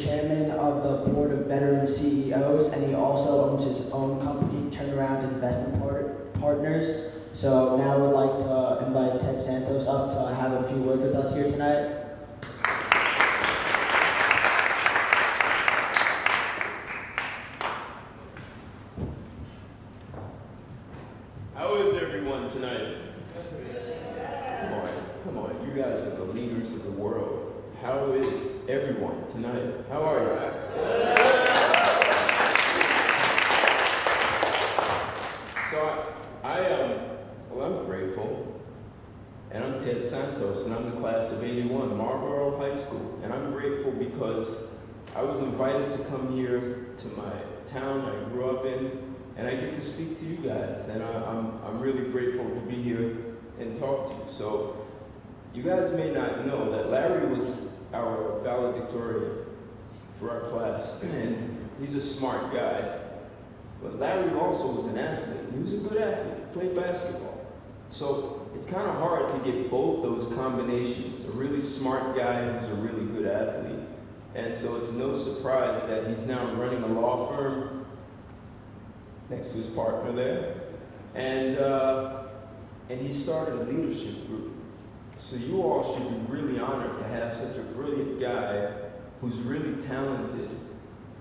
chairman of the board of veteran CEOs, and he also owns his own company, Turnaround Investment Partners. So now I would like to invite Ted Santos up to have a few words with us here tonight. How is everyone tonight? Come on, you guys are the leaders of the world. How is everyone tonight? How are you? So I'm grateful, and I'm Ted Santos, and I'm the class of '81, Marlboro High School, and I'm grateful because I was invited to come here to my town I grew up in, and I get to speak to you guys, and I'm really grateful to be here and talk to you. So you guys may not know that Larry was our valedictorian for our class, and he's a smart guy. But Larry also was an athlete. He was a good athlete, played basketball. So it's kind of hard to get both those combinations, a really smart guy who's a really good athlete. And so it's no surprise that he's now running a law firm next to his partner there. And he started a leadership group. So you all should be really honored to have such a brilliant guy who's really talented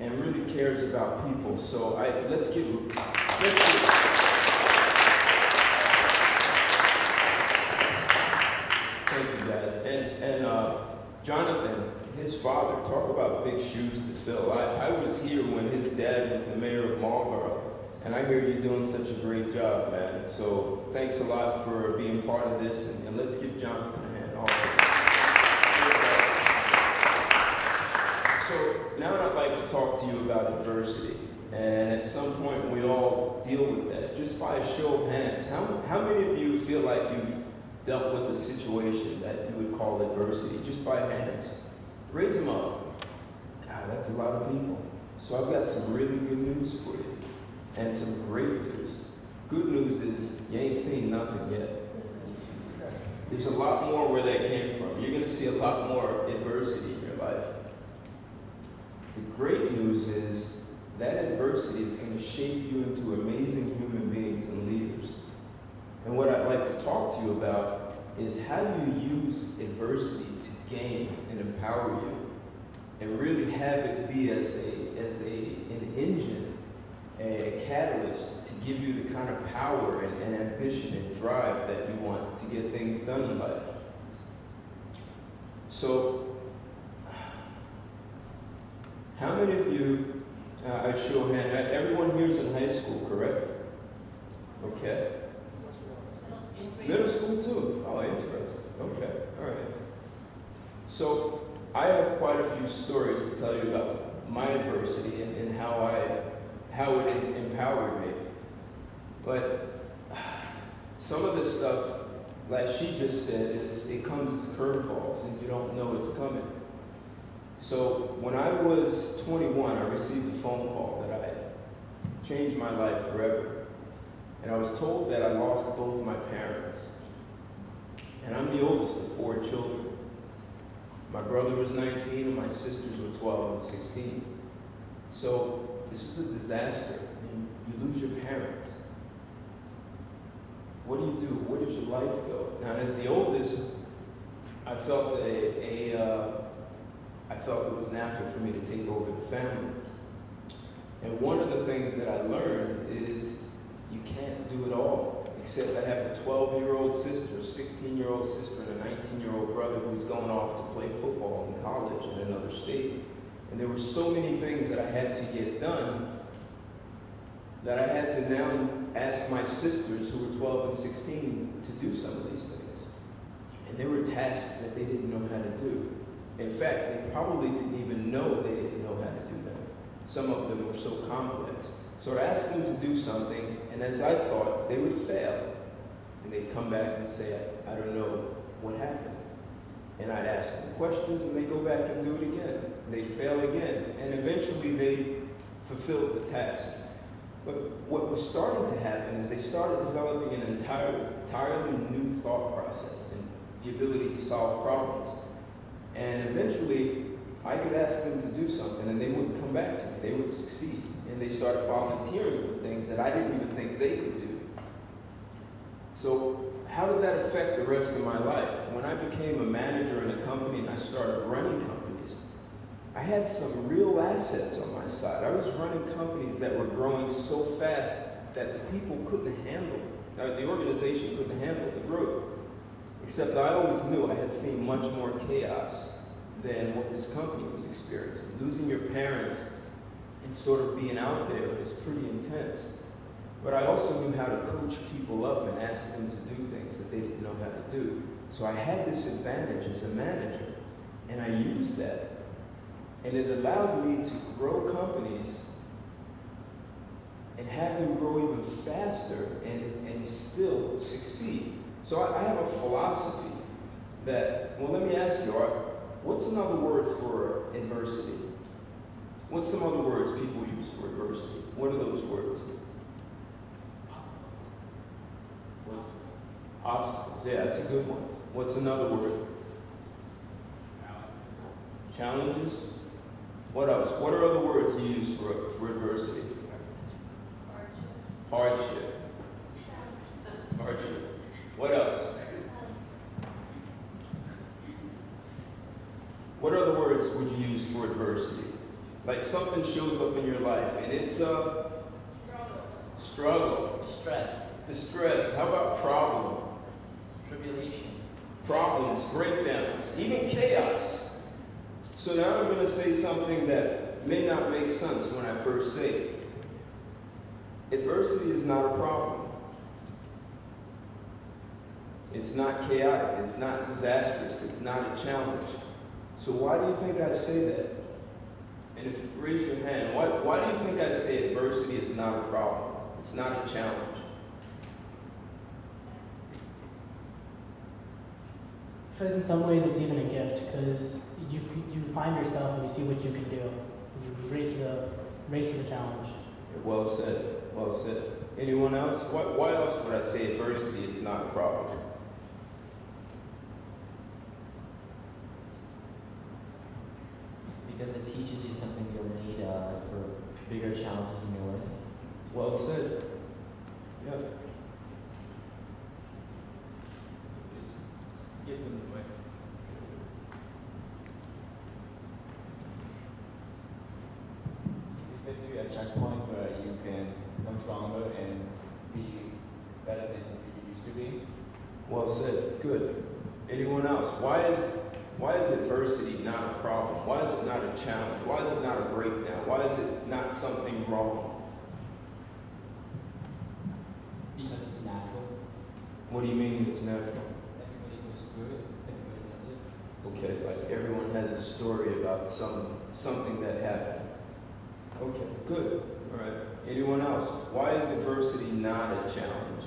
and really cares about people. So let's give thank you guys. And Jonathan, his father, talk about big shoes to fill. I was here when his dad was the mayor of Marlboro, and I hear you're doing such a great job, man. So thanks a lot for being part of this, and let's give Jonathan a hand also. So now I'd like to talk to you about adversity. And at some point we all deal with that. Just by a show of hands, how many of you feel like you've dealt with a situation that you would call adversity? Just by hands. Raise them up. God, that's a lot of people. So I've got some really good news for you. And some great news. Good news is you ain't seen nothing yet. There's a lot more where that came from. You're gonna see a lot more adversity in your life. The great news is that adversity is going to shape you into amazing human beings and leaders. And what I'd like to talk to you about is how do you use adversity to gain and empower you and really have it be as an engine, a catalyst to give you the kind of power and ambition and drive that you want to get things done in life. So, how many of you, I show of hand, everyone here is in high school, correct? Okay. Middle school too? Oh, interesting. Okay, all right. So, I have quite a few stories to tell you about my adversity and how it empowered me. But some of this stuff, like she just said, it comes as curveballs and you don't know it's coming. So when I was 21, I received a phone call that I had changed my life forever. And I was told that I lost both my parents. And I'm the oldest of 4 children. My brother was 19 and my sisters were 12 and 16. So this is a disaster. I mean, you lose your parents. What do you do? Where does your life go? Now, as the oldest, I felt it was natural for me to take over the family. And one of the things that I learned is you can't do it all. Except I have a 12-year-old sister, a 16-year-old sister, and a 19-year-old brother who's going off to play football in college in another state. And there were so many things that I had to get done that I had to now ask my sisters, who were 12 and 16, to do some of these things. And there were tasks that they didn't know how to do. In fact, they probably didn't even know they didn't know how to do them. Some of them were so complex. So I asked them to do something, and as I thought, they would fail. And they'd come back and say, I don't know what happened. And I'd ask them questions, and they'd go back and do it again. They'd fail again, and eventually they fulfilled the task. But what was starting to happen is they started developing an entirely new thought process and the ability to solve problems. And eventually, I could ask them to do something and they wouldn't come back to me. They would succeed. And they started volunteering for things that I didn't even think they could do. So how did that affect the rest of my life? When I became a manager in a company and I started running companies, I had some real assets on my side. I was running companies that were growing so fast that the people couldn't handle, the organization couldn't handle the growth. Except I always knew I had seen much more chaos than what this company was experiencing. Losing your parents and sort of being out there is pretty intense. But I also knew how to coach people up and ask them to do things that they didn't know how to do. So I had this advantage as a manager, and I used that. And it allowed me to grow companies and have them grow even faster and still succeed. So I have a philosophy that, well, let me ask you, what's another word for adversity? What's some other words people use for adversity? What are those words? Obstacles. Yeah, that's a good one. What's another word? Challenges. What else? What are other words you use for adversity? Hardship. Hardship. What else? What other words would you use for adversity? Like something shows up in your life and it's a struggle. Distress. How about problem? Tribulation. Problems, breakdowns, even chaos. So now I'm going to say something that may not make sense when I first say it. Adversity is not a problem. It's not chaotic. It's not disastrous. It's not a challenge. So why do you think I say that? And if you raise your hand, why do you think I say adversity is not a problem? It's not a challenge. Because in some ways it's even a gift, because you find yourself and you see what you can do. You race to the challenge. Well said. Well said. Anyone else? Why else would I say adversity is not a problem? Because it teaches you something you'll need for bigger challenges in your life. Well said. Yep. Give them the mic. It's basically a checkpoint where you can become stronger and be better than you used to be. Well said. Good. Anyone else? Why is adversity not a problem? Why is it not a challenge? Why is it not a breakdown? Why is it not something wrong? Because it's natural. What do you mean it's natural? Everybody goes through it. Everybody does it. Okay, like everyone has a story about something that happened. Okay, good. All right. Anyone else? Why is adversity not a challenge?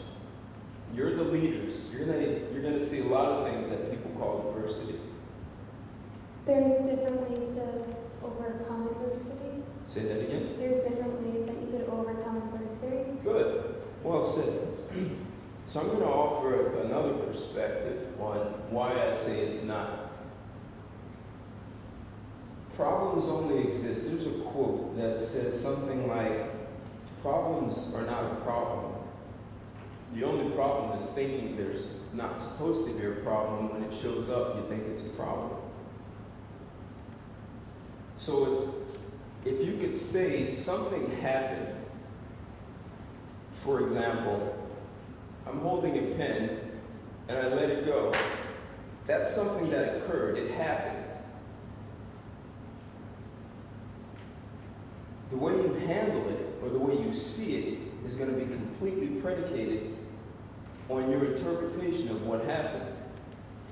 You're the leaders. You're gonna see a lot of things that people call adversity. There's different ways to overcome adversity. Say that again. There's different ways that you could overcome adversity. Good. Well said. So I'm going to offer another perspective on why I say it's not. Problems only exist. There's a quote that says something like, problems are not a problem. The only problem is thinking there's not supposed to be a problem. When it shows up, you think it's a problem. So if you could say something happened, for example, I'm holding a pen and I let it go. That's something that occurred. It happened. The way you handle it or the way you see it is going to be completely predicated on your interpretation of what happened.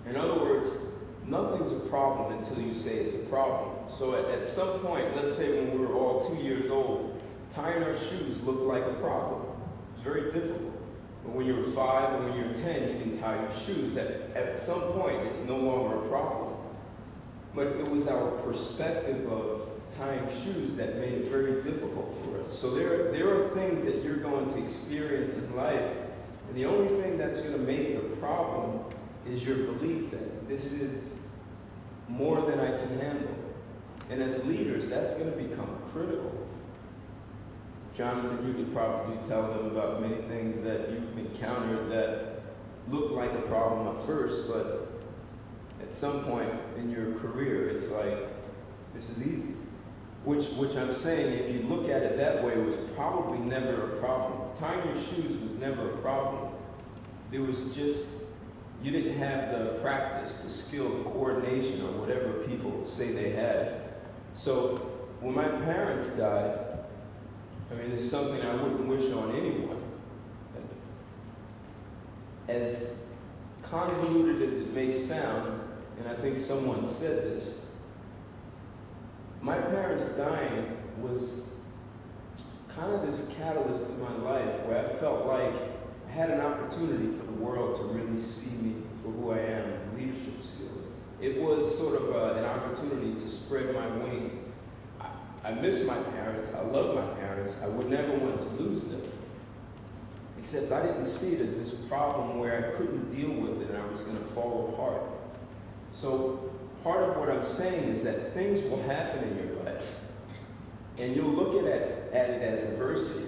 In other words, nothing's a problem until you say it's a problem. So at some point, let's say when we were all 2 years old, tying our shoes looked like a problem. It's very difficult. But when you're 5 and when you're 10, you can tie your shoes. At some point, it's no longer a problem. But it was our perspective of tying shoes that made it very difficult for us. So there are things that you're going to experience in life, and the only thing that's going to make it a problem is your belief that this is more than I can handle. And as leaders, that's going to become critical. Jonathan, you could probably tell them about many things that you've encountered that look like a problem at first, but at some point in your career, it's like, this is easy. Which I'm saying, if you look at it that way, it was probably never a problem. Tying your shoes was never a problem. It was just, you didn't have the practice, the skill, the coordination, or whatever people say they have. So when my parents died, I mean, it's something I wouldn't wish on anyone. As convoluted as it may sound, and I think someone said this, my parents dying was kind of this catalyst in my life where I felt like I had an opportunity for the world to really see me for who I am, the leadership skills. It was sort of an opportunity to spread my wings. I miss my parents, I love my parents, I would never want to lose them. Except I didn't see it as this problem where I couldn't deal with it and I was going to fall apart. So part of what I'm saying is that things will happen in your life, and you'll look at it as adversity.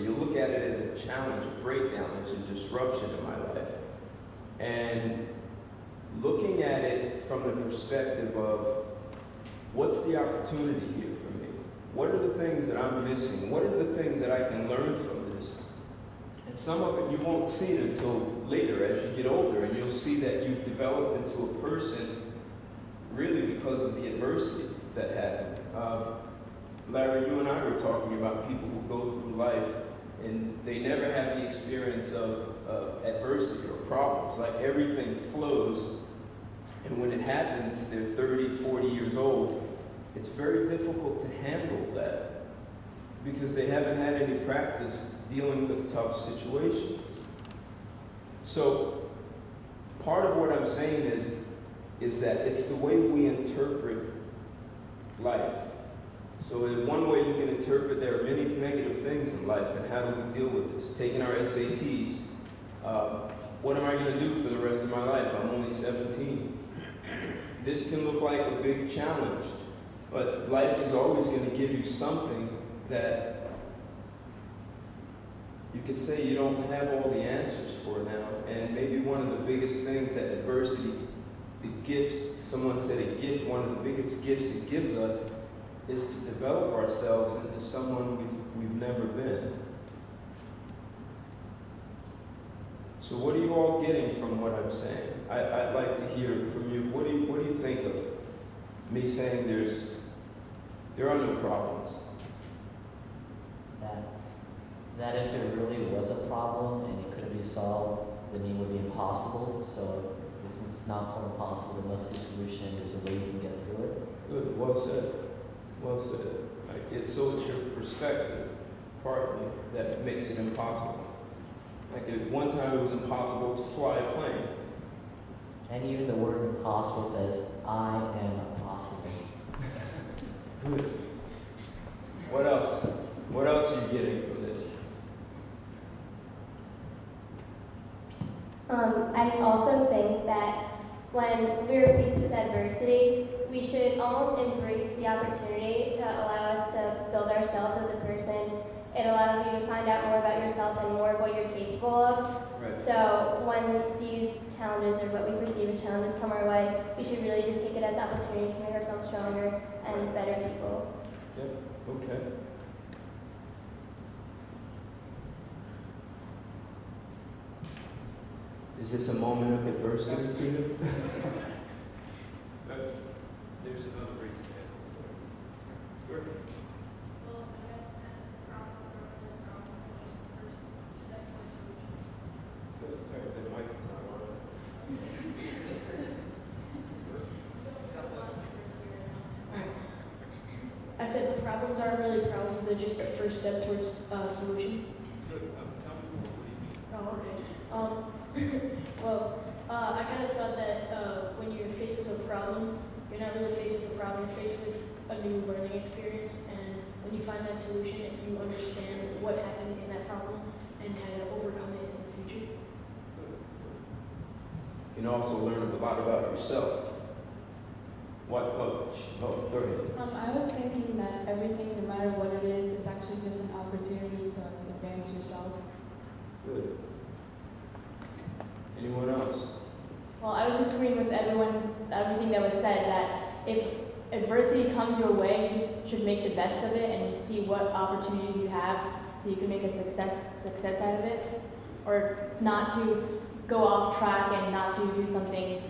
You'll look at it as a challenge, a breakdown, as a disruption in my life. And looking at it from the perspective of, what's the opportunity here for me? What are the things that I'm missing? What are the things that I can learn from this? And some of it you won't see it until later as you get older, and you'll see that you've developed into a person really because of the adversity that happened. Larry, you and I were talking about people who go through life and they never have the experience of adversity or problems. Like everything flows, and when it happens, they're 30, 40 years old. It's very difficult to handle that because they haven't had any practice dealing with tough situations. So part of what I'm saying is that it's the way we interpret life. So in one way you can interpret there are many negative things in life, and how do we deal with this? Taking our SATs. What am I going to do for the rest of my life? I'm only 17. This can look like a big challenge, but life is always going to give you something that you could say you don't have all the answers for now. And maybe one of the biggest things that adversity, the gifts, someone said a gift, one of the biggest gifts it gives us is to develop ourselves into someone we've never been. So what are you all getting from what I'm saying? I'd like to hear from you. What do you think of me saying there are no problems? That if there really was a problem and it couldn't be solved, then it would be impossible. So since it's not called impossible, there must be a solution. There's a way you can get through it. Good, well said. Well said. It's your perspective, partly, that makes it impossible. Like at one time it was impossible to fly a plane. And even the word impossible says, I am possible. Good. What else? What else are you getting from this? I also think that when we're faced with adversity, we should almost embrace the opportunity to allow us to build ourselves as a person. It allows you to find out more about yourself and more of what you're capable of. Right. So when these challenges, or what we perceive as challenges, come our way, we should really just take it as opportunities to make ourselves stronger and better people. Yep, okay. Is this a moment of adversity for you? There's another reason. Sure. Well, I had problems or other problems. It's just the first step towards solutions. Sorry, the mic is not on. That was my first year now. I said problems aren't really problems, they're just the first step towards solution. Good. Tell me more. What do you mean? Oh, okay. Well, I kind of thought that when you're faced with a problem, you're not really faced with a problem, you're faced with a new learning experience, and when you find that solution, you understand what happened in that problem and how to overcome it in the future. You can also learn a lot about yourself. What? Go ahead. I was thinking that everything, no matter what it is actually just an opportunity to advance yourself. Good. Anyone else? Well, I was just agreeing with everything that was said, that if adversity comes your way, you just should make the best of it and see what opportunities you have so you can make a success out of it, or not to go off track and not to do something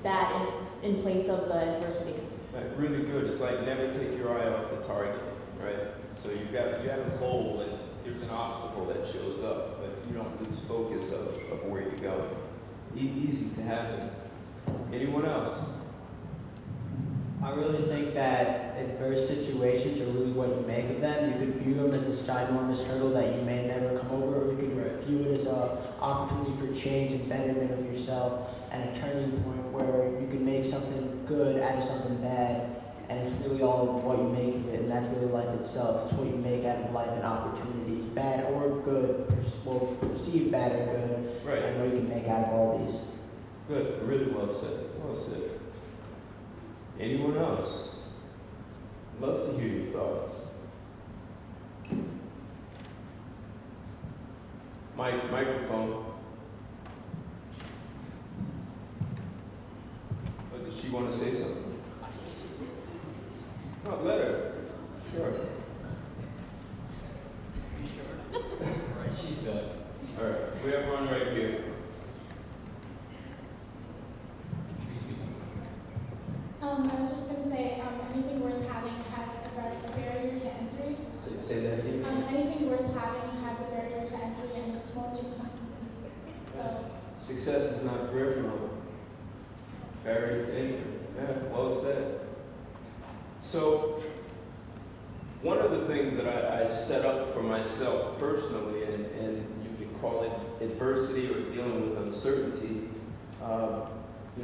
bad in place of the adversity. Right, really good. It's like never take your eye off the target, right? So you have a goal and there's an obstacle that shows up, but you don't lose focus of where you're going. Easy to happen. Anyone else? I really think that adverse situations are really what you make of them. You could view them as this ginormous hurdle that you may never come over, or you could view it as an opportunity for change and betterment of yourself and a turning point where you can make something good out of something bad. And it's really all what you make of it, and that's really life itself. It's what you make out of life and opportunities, bad or good, perceived bad or good, Right. and what you can make out of all these. Good. Really well said. Well said. Anyone else? Love to hear your thoughts. Microphone. Or does she want to say something? No, let her. Sure. She's good. All right. We have one right here. I was just going to say, anything worth having has a barrier to entry. Say that again. Anything worth having has a barrier to entry, and it won't just come easy. So, Success is not for everyone. Barrier to entry. Yeah, well said. So, one of the things that I set up for myself personally, and you could call it adversity or dealing with uncertainty.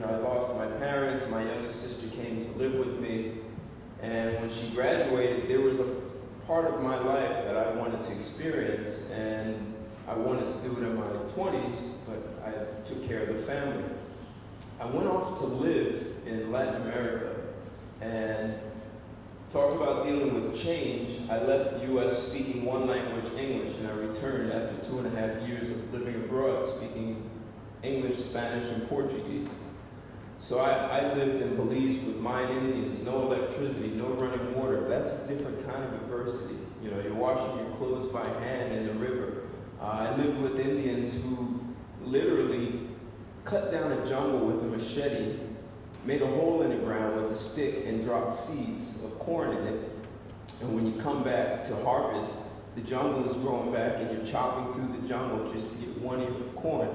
I lost my parents. My youngest sister came to live with me, and when she graduated, there was a part of my life that I wanted to experience, and I wanted to do it in my 20s, but I took care of the family. I went off to live in Latin America, and talk about dealing with change. I left the U.S. speaking one language, English, and I returned after 2.5 years of living abroad speaking English, Spanish, and Portuguese. So I lived in Belize with Mayan Indians, no electricity, no running water. That's a different kind of adversity. You're washing your clothes by hand in the river. I lived with Indians who literally cut down a jungle with a machete, made a hole in the ground with a stick, and dropped seeds of corn in it. And when you come back to harvest, the jungle is growing back and you're chopping through the jungle just to get 1 ear of corn.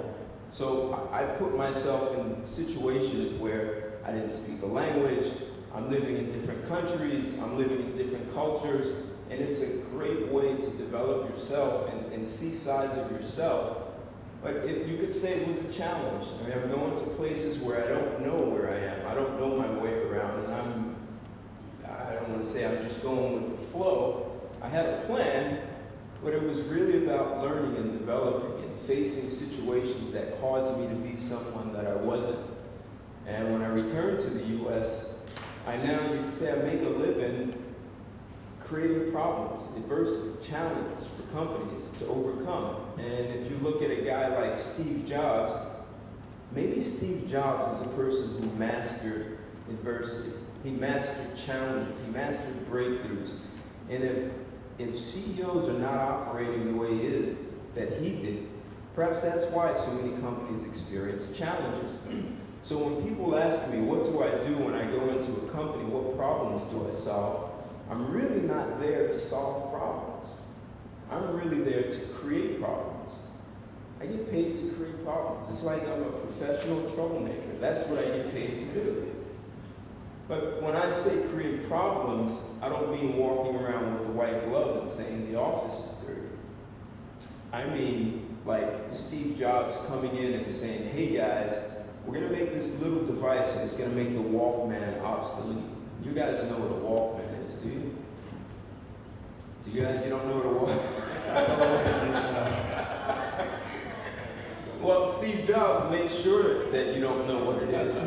So I put myself in situations where I didn't speak the language, I'm living in different countries, I'm living in different cultures, and it's a great way to develop yourself and see sides of yourself. But you could say it was a challenge. I mean, I'm going to places where I don't know where I am. I don't know my way around, and I don't want to say I'm just going with the flow. I had a plan, but it was really about learning and developing and facing situations that caused me to be someone that I wasn't. And when I returned to the U.S., you could say I make a living creating problems, adversity, challenges for companies to overcome. And if you look at a guy like Steve Jobs, maybe Steve Jobs is a person who mastered adversity. He mastered challenges, he mastered breakthroughs. And if CEOs are not operating the way he is, that he did, perhaps that's why so many companies experience challenges. So when people ask me, what do I do when I go into a company? What problems do I solve? I'm really not there to solve problems. I'm really there to create problems. I get paid to create problems. It's like I'm a professional troublemaker. That's what I get paid to do. But when I say create problems, I don't mean walking around with a white glove and saying the office is dirty. I mean like Steve Jobs coming in and saying, hey guys, we're going to make this little device and it's going to make the Walkman obsolete. You guys know what a Walkman is, do you? You don't know what a Walkman is? Well, Steve Jobs made sure that you don't know what it is.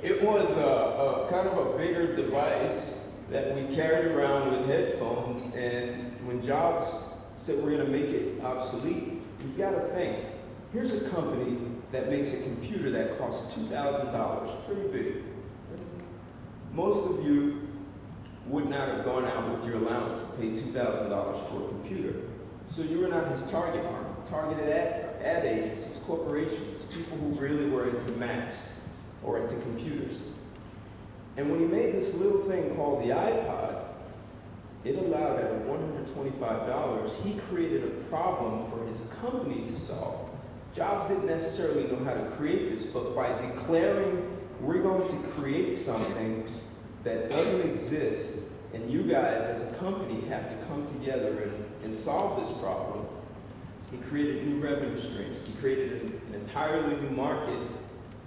It was a kind of a bigger device that we carried around with headphones, and when Jobs said we're going to make it obsolete, you've got to think, here's a company that makes a computer that costs $2,000, pretty big. Most of you would not have gone out with your allowance to pay $2,000 for a computer. So you were not his target market. Targeted ad agencies, corporations, people who really were into Macs or into computers. And when he made this little thing called the iPod, it allowed at $125, he created a problem for his company to solve. Jobs didn't necessarily know how to create this, but by declaring, we're going to create something that doesn't exist, and you guys as a company have to come together and solve this problem, he created new revenue streams. He created an entirely new market,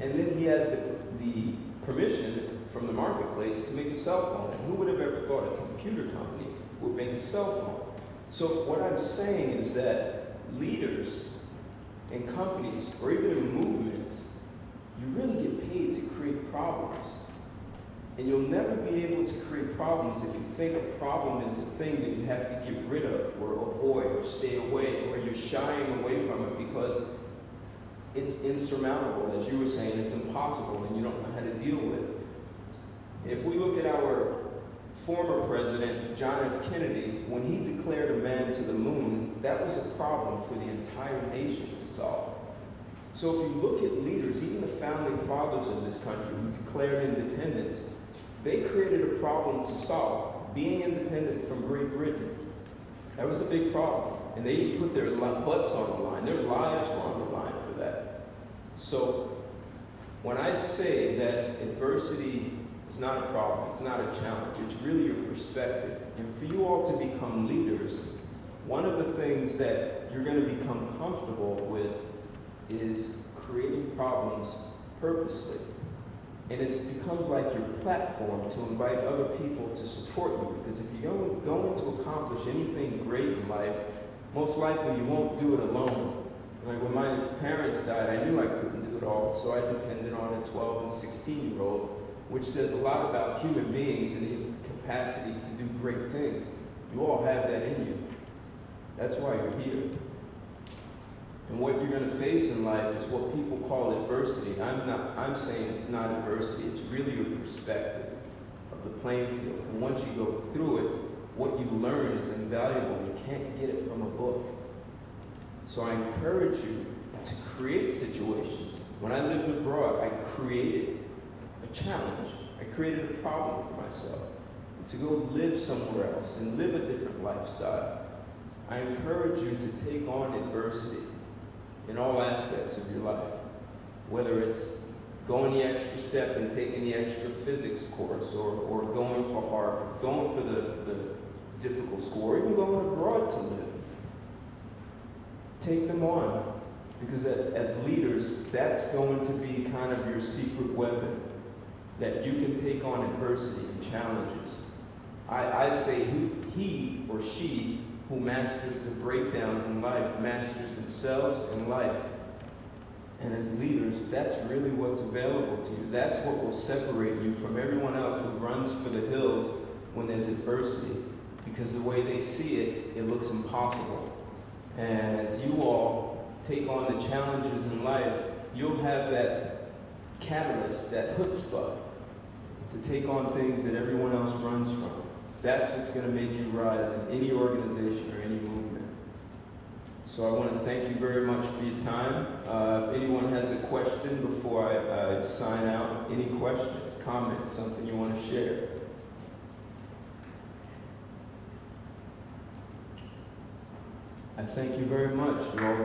and then he had the permission from the marketplace to make a cell phone. And who would have ever thought a computer company would make a cell phone? So what I'm saying is that leaders in companies, or even in movements, you really get paid to create problems. And you'll never be able to create problems if you think a problem is a thing that you have to get rid of, or avoid, or stay away, or you're shying away from it because it's insurmountable. As you were saying, it's impossible and you don't know how to deal with it. If we look at our former president, John F. Kennedy, when he declared a man to the moon, that was a problem for the entire nation to solve. So if you look at leaders, even the founding fathers of this country who declared independence, they created a problem to solve, being independent from Great Britain. That was a big problem. And they even put their butts on the line. Their lives were on the line for that. So when I say that adversity is not a problem, it's not a challenge, it's really your perspective. And for you all to become leaders, one of the things that you're going to become comfortable with is creating problems purposely. And it becomes like your platform to invite other people to support you, because if you're going to accomplish anything great in life, most likely you won't do it alone. Like when my parents died, I knew I couldn't do it all, so I depended on a 12 and 16-year-old, which says a lot about human beings and the capacity to do great things. You all have that in you. That's why you're here. And what you're going to face in life is what people call adversity. I'm saying it's not adversity, it's really your perspective of the playing field. And once you go through it, what you learn is invaluable. You can't get it from a book. So I encourage you to create situations. When I lived abroad, I created a challenge. I created a problem for myself to go live somewhere else and live a different lifestyle. I encourage you to take on adversity in all aspects of your life, whether it's going the extra step and taking the extra physics course, or going for Harvard, going for the difficult school, or even going abroad to live. Take them on, because as leaders, that's going to be kind of your secret weapon, that you can take on adversity and challenges. I say he or she who masters the breakdowns in life masters themselves and life. And as leaders, that's really what's available to you. That's what will separate you from everyone else who runs for the hills when there's adversity. Because the way they see it, it looks impossible. And as you all take on the challenges in life, you'll have that catalyst, that chutzpah, to take on things that everyone else runs from. That's what's going to make you rise in any organization or any movement. So I want to thank you very much for your time. If anyone has a question before I sign out, any questions, comments, something you want to share? I thank you very much. You're all